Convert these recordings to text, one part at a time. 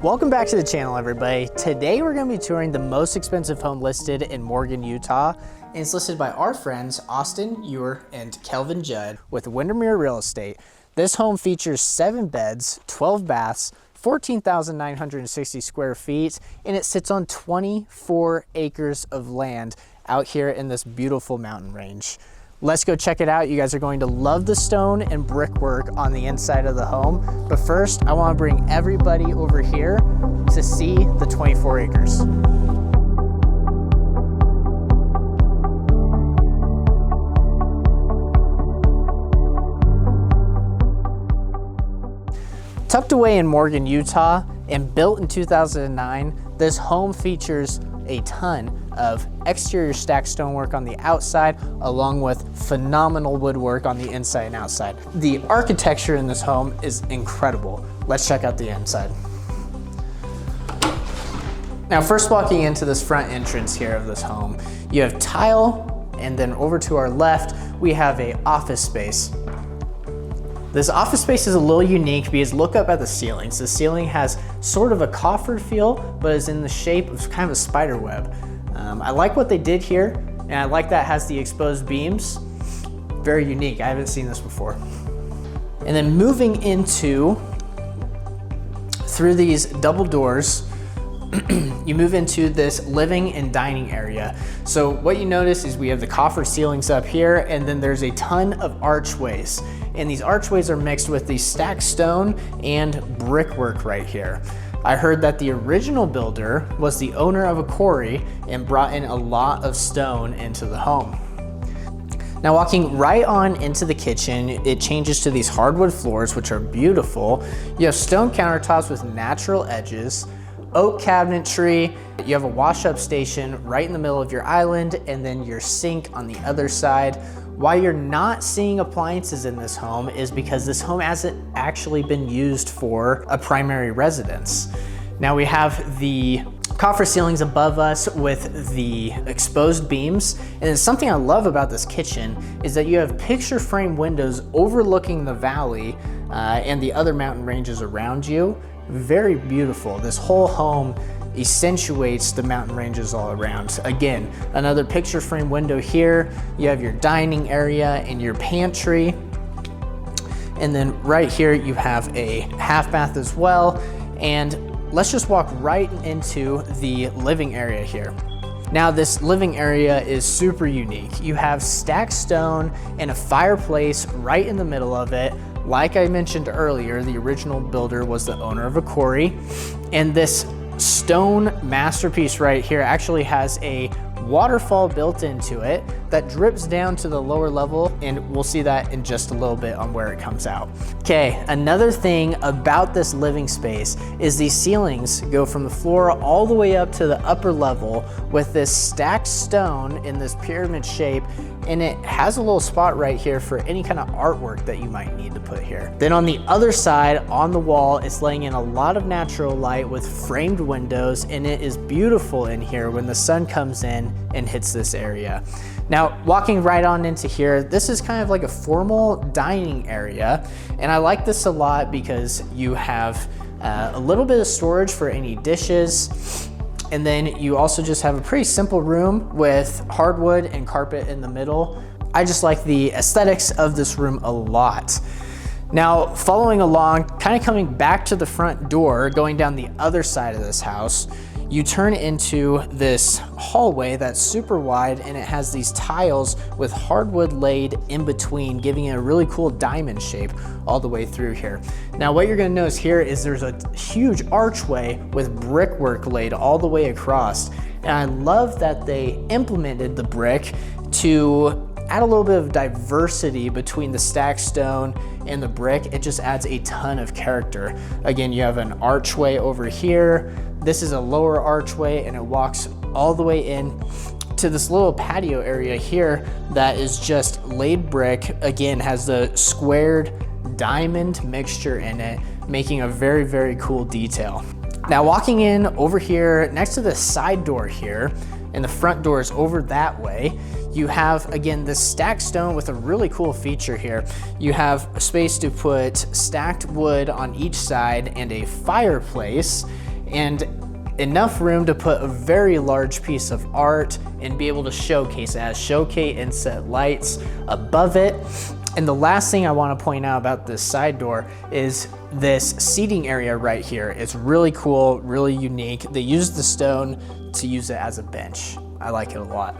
Welcome back to the channel, everybody. Today we're going to be touring the most expensive home listed in Morgan, Utah. And it's listed by our friends Austin Ewer and Kelvin Judd with Windermere Real Estate. This home features 7 beds, 12 baths, 14,960 square feet, and it sits on 24 acres of land out here in this beautiful mountain range. Let's go check it out. You guys are going to love the stone and brickwork on the inside of the home. But first, I want to bring everybody over here to see the 24 acres. Tucked away in Morgan, Utah, and built in 2009, this home features a ton of exterior stacked stonework on the outside, along with phenomenal woodwork on the inside and outside. The architecture in this home is incredible. Let's check out the inside. Now, first walking into this front entrance here of this home, you have tile, and then over to our left, we have an office space. This office space is a little unique because look up at the ceilings. The ceiling has sort of a coffered feel, but is in the shape of kind of a spider web. I like what they did here, and I like that it has the exposed beams. Very unique, I haven't seen this before. And then moving into, through these double doors, you move into this living and dining area. So what you notice is we have the coffer ceilings up here, and then there's a ton of archways. And these archways are mixed with the stacked stone and brickwork right here. I heard that the original builder was the owner of a quarry and brought in a lot of stone into the home. Now, walking right on into the kitchen, it changes to these hardwood floors, which are beautiful. You have stone countertops with natural edges, oak cabinetry. You have a wash-up station right in the middle of your island, and then your sink on the other side. Why you're not seeing appliances in this home is because this home hasn't actually been used for a primary residence. Now we have the coffer ceilings above us with the exposed beams. And something I love about this kitchen is that you have picture frame windows overlooking the valley and the other mountain ranges around you. Very beautiful. This whole home accentuates the mountain ranges all around. Again, another picture frame window here. You have your dining area and your pantry. And then right here you have a half bath as well. And let's just walk right into the living area here. Now, this living area is super unique. You have stacked stone and a fireplace right in the middle of it. Like I mentioned earlier, the original builder was the owner of a quarry, and this stone masterpiece right here actually has a waterfall built into it that drips down to the lower level, and we'll see that in just a little bit on where it comes out. Okay, another thing about this living space is these ceilings go from the floor all the way up to the upper level with this stacked stone in this pyramid shape, and it has a little spot right here for any kind of artwork that you might need to put here. Then on the other side, on the wall, it's laying in a lot of natural light with framed windows, and it is beautiful in here when the sun comes in and hits this area. Now, walking right on into here, this is kind of like a formal dining area, and I like this a lot because you have a little bit of storage for any dishes. And then you also just have a pretty simple room with hardwood and carpet in the middle. I just like the aesthetics of this room a lot. Now, following along, kind of coming back to the front door, going down the other side of this house, you turn into this hallway that's super wide, and it has these tiles with hardwood laid in between, giving it a really cool diamond shape all the way through here. Now, what you're gonna notice here is there's a huge archway with brickwork laid all the way across. And I love that they implemented the brick to add a little bit of diversity between the stacked stone and the brick. It just adds a ton of character. Again, you have an archway over here. This is a lower archway, and it walks all the way in to this little patio area here that is just laid brick. Again, has the squared diamond mixture in it, making a very, very cool detail. Now, walking in over here next to the side door here, and the front door is over that way, you have, again, this stacked stone with a really cool feature here. You have space to put stacked wood on each side and a fireplace. and enough room to put a very large piece of art and be able to showcase it. It has showcase inset lights above it. And the last thing I want to point out about this side door is this seating area right here. It's really cool, really unique. They used the stone to use it as a bench. I like it a lot.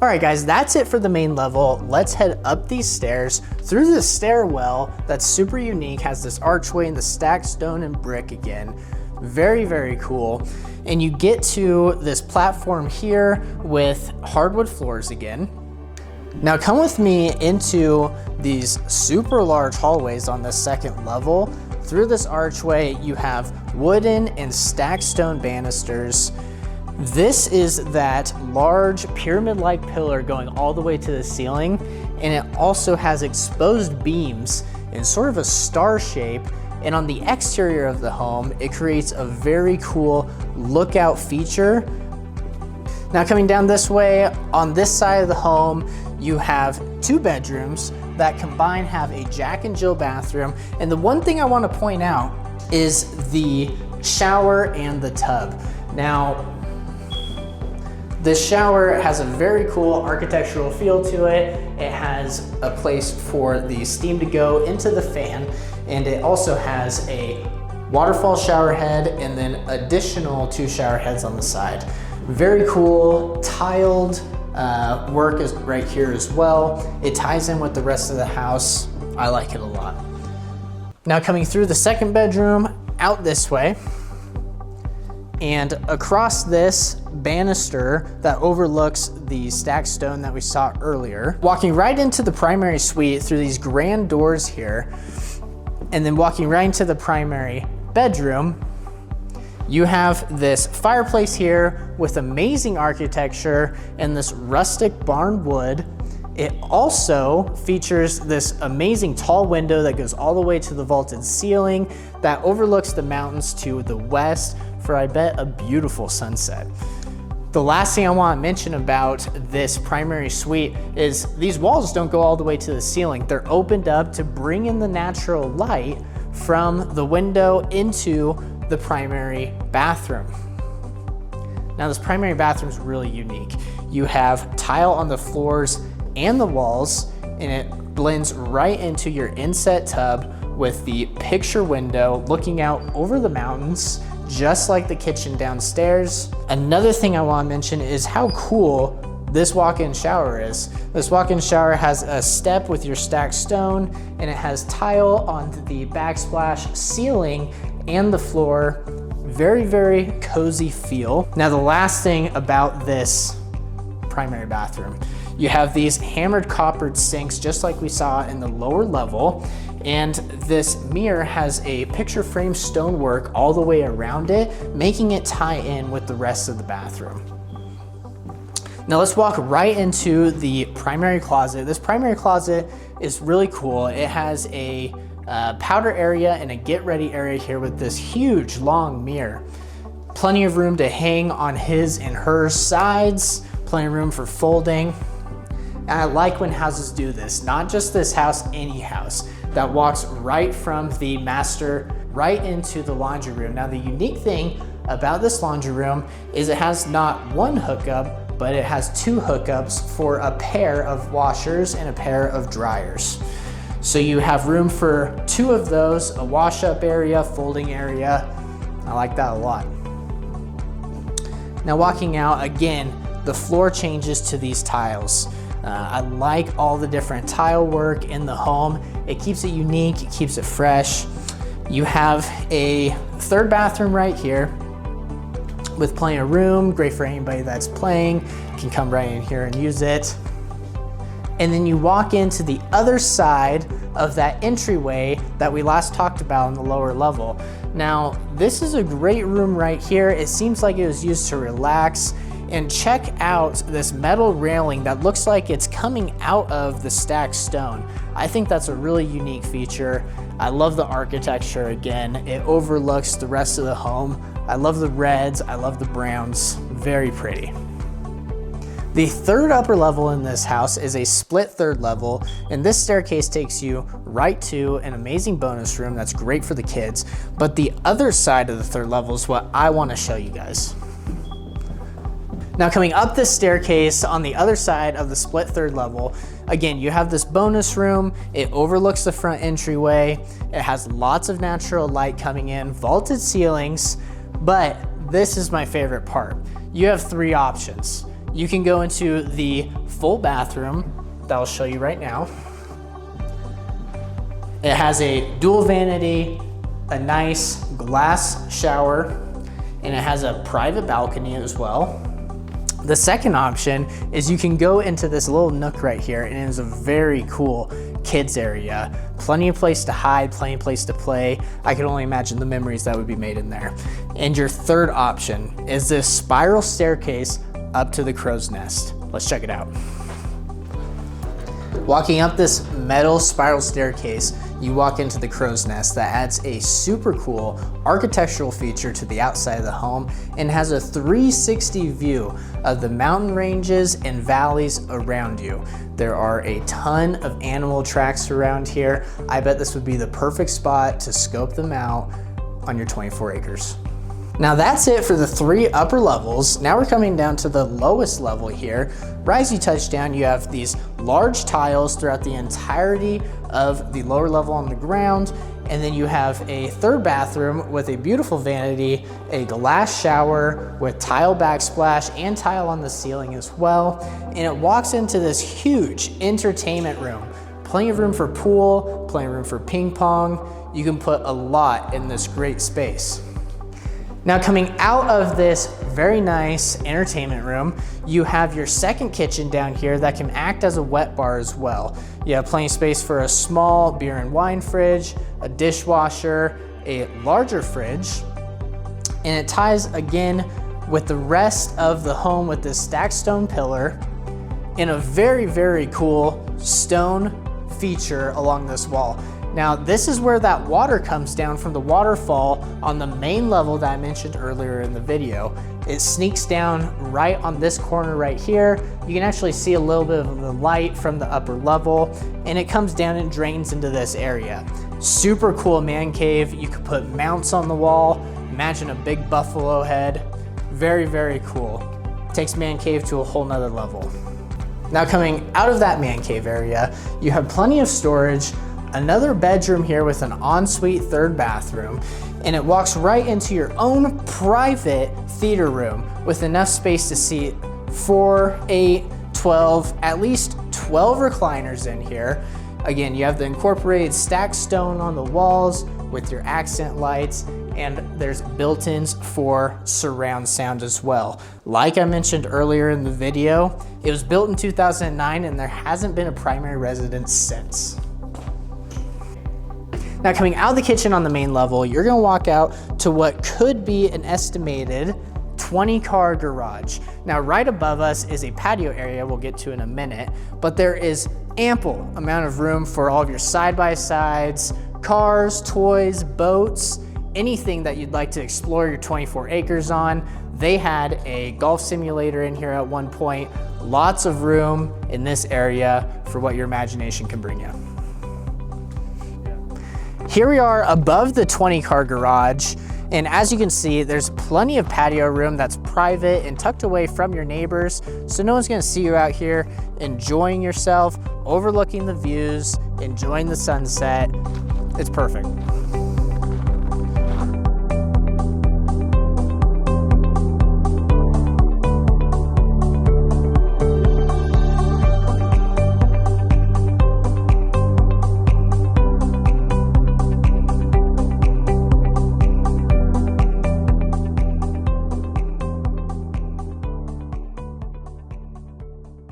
All right guys, that's it for the main level. Let's head up these stairs through this stairwell that's super unique, has this archway and the stacked stone and brick again. Very, very cool. And you get to this platform here with hardwood floors again. Now come with me into these super large hallways on the second level. Through this archway, you have wooden and stacked stone banisters. This is that large pyramid-like pillar going all the way to the ceiling, and it also has exposed beams in sort of a star shape. And on the exterior of the home, it creates a very cool lookout feature. Now coming down this way, on this side of the home, you have 2 bedrooms that combined have a Jack and Jill bathroom. And the one thing I want to point out is the shower and the tub. Now, this shower has a very cool architectural feel to it. It has a place for the steam to go into the fan, and it also has a waterfall shower head and then additional 2 shower heads on the side. Very cool, tiled work is right here as well. It ties in with the rest of the house. I like it a lot. Now coming through the second bedroom, out this way, and across this banister that overlooks the stacked stone that we saw earlier, walking right into the primary suite through these grand doors here, and then walking right into the primary bedroom, you have this fireplace here with amazing architecture and this rustic barn wood. It also features this amazing tall window that goes all the way to the vaulted ceiling that overlooks the mountains to the west for, I bet, a beautiful sunset. The last thing I want to mention about this primary suite is these walls don't go all the way to the ceiling. They're opened up to bring in the natural light from the window into the primary bathroom. Now this primary bathroom is really unique. You have tile on the floors and the walls, and it blends right into your inset tub with the picture window looking out over the mountains, just like the kitchen downstairs. Another thing I want to mention is how cool this walk-in shower is. This walk-in shower has a step with your stacked stone, and it has tile on the backsplash ceiling and the floor. Very, very cozy feel. Now the last thing about this primary bathroom, you have these hammered coppered sinks just like we saw in the lower level, and this mirror has a picture frame stonework all the way around it, making it tie in with the rest of the bathroom. Now let's walk right into the primary closet. This primary closet is really cool. It has a powder area and a get ready area here with this huge long mirror. Plenty of room to hang on his and her sides, plenty of room for folding. And I like when houses do this, not just this house, any house that walks right from the master right into the laundry room. Now the unique thing about this laundry room is it has not one hookup, but it has 2 hookups for a pair of washers and a pair of dryers. So you have room for 2 of those, a wash up area, folding area. I like that a lot. Now walking out, again, the floor changes to these tiles. I like all the different tile work in the home. It keeps it unique, it keeps it fresh. You have a 3rd bathroom right here with plenty of room, great for anybody that's playing, can come right in here and use it. And then you walk into the other side of that entryway that we last talked about on the lower level. Now, this is a great room right here. It seems like it was used to relax. And check out this metal railing that looks like it's coming out of the stacked stone. I think that's a really unique feature. I love the architecture again. It overlooks the rest of the home. I love the reds, I love the browns, very pretty. The third upper level in this house is a split third level, and this staircase takes you right to an amazing bonus room that's great for the kids. But the other side of the third level is what I want to show you guys. Now coming up this staircase on the other side of the split third level, again, you have this bonus room. It overlooks the front entryway. It has lots of natural light coming in, vaulted ceilings, but this is my favorite part. You have 3 options. You can go into the full bathroom that I'll show you right now. It has a dual vanity, a nice glass shower, and it has a private balcony as well. The second option is you can go into this little nook right here, and it is a very cool kids area. Plenty of place to hide, plenty of place to play. I can only imagine the memories that would be made in there. And your third option is this spiral staircase up to the crow's nest. Let's check it out. Walking up this metal spiral staircase, you walk into the crow's nest that adds a super cool architectural feature to the outside of the home and has a 360 view of the mountain ranges and valleys around you. There are a ton of animal tracks around here. I bet this would be the perfect spot to scope them out on your 24 acres. Now that's it for the 3 upper levels. Now we're coming down to the lowest level here. Right as you touch down, you have these large tiles throughout the entirety of the lower level on the ground. And then you have a third bathroom with a beautiful vanity, a glass shower with tile backsplash and tile on the ceiling as well. And it walks into this huge entertainment room. Plenty of room for pool, plenty of room for ping pong. You can put a lot in this great space. Now coming out of this very nice entertainment room, you have your second kitchen down here that can act as a wet bar as well. You have plenty of space for a small beer and wine fridge, a dishwasher, a larger fridge, and it ties again with the rest of the home with this stacked stone pillar and a very, very cool stone feature along this wall. Now, this is where that water comes down from the waterfall on the main level that I mentioned earlier in the video. It sneaks down right on this corner right here. You can actually see a little bit of the light from the upper level, and it comes down and drains into this area. Super cool man cave. You could put mounts on the wall. Imagine a big buffalo head. Very, very cool. Takes man cave to a whole nother level. Now coming out of that man cave area, you have plenty of storage, another bedroom here with an ensuite third bathroom, and it walks right into your own private theater room with enough space to seat 4, 8, 12, at least 12 recliners in here. Again, you have the incorporated stacked stone on the walls with your accent lights, and there's built-ins for surround sound as well. Like I mentioned earlier in the video, it was built in 2009 and there hasn't been a primary residence since. Now coming out of the kitchen on the main level, you're gonna walk out to what could be an estimated 20-car garage. Now right above us is a patio area we'll get to in a minute, but there is ample amount of room for all of your side-by-sides, cars, toys, boats, anything that you'd like to explore your 24 acres on. They had a golf simulator in here at one point. Lots of room in this area for what your imagination can bring you. Here we are above the 20-car garage, and as you can see, there's plenty of patio room that's private and tucked away from your neighbors, so no one's gonna see you out here enjoying yourself, overlooking the views, enjoying the sunset. It's perfect.